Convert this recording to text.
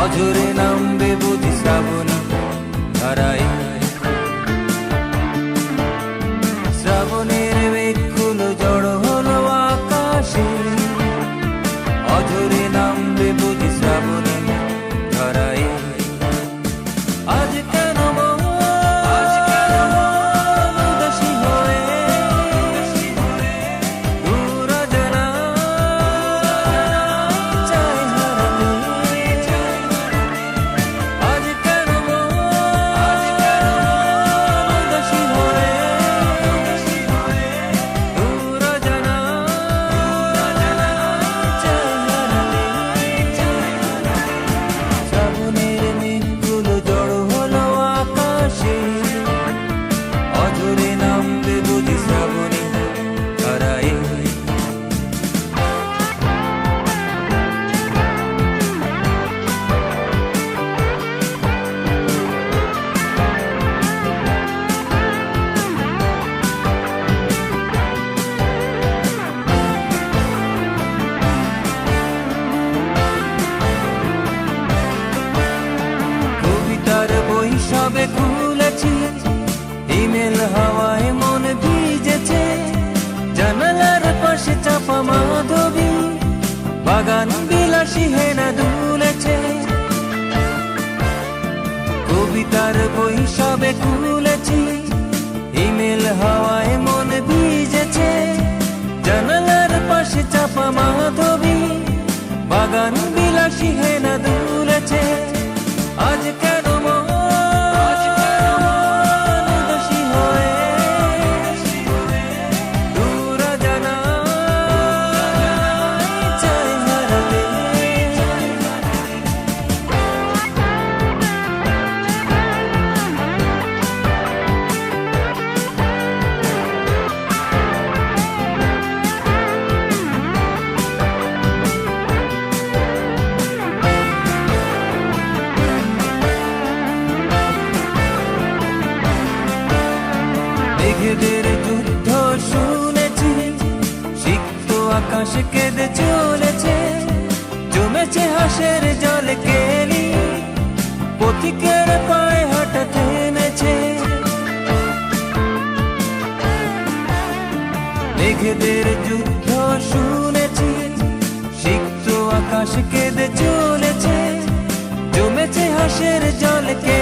অঝরে নামবে বুঝি শ্রাবণী ধারায়। শ্রাবণের মেঘগুলো জড়ো হলো আকাশে, অঝরে নামবে বুঝি শ্রাবণী ধারায়। আজ কেন উদাসী হয়ে দূর অজানা চাই হারাতে। আজ কেন উদাসী হয়ে দূর অজানা চাই হারাতে। শ্রাবণের মেঘগুলো জড়ো হলো আকাশে, অঝরে নামবে বুঝি শ্রাবণী ধারায়। কবিতার বই সবে খুলেছি, ইমেল হাওয়ায় মন ভিজেছে। জানালার পাশে চাপা মাধবী, বাগান বিলাসী হেনা দুলেছে। কবিতার বই সবে খুলেছি, ইমেল হাওয়ায় মন ভিজেছে। জানালার পাশে চাপা মাধবী, বাগান বিলাসী হেনা দুলেছে। আজ কেন উদাসী হয়ে দূর অজানা চাই হারাতে। মেঘেদের যুদ্ধ শুনেছি, সিক্ত আকাশ কেঁদে চলেছে। জমেছে হাসের জলে কেলি, পথিকের পায়ে হাঁটা থেমেছে। মেঘেদের যুদ্ধ শুনেছি, সিক্ত আকাশ কেঁদে চলেছে। জমেছে হাসের জল কে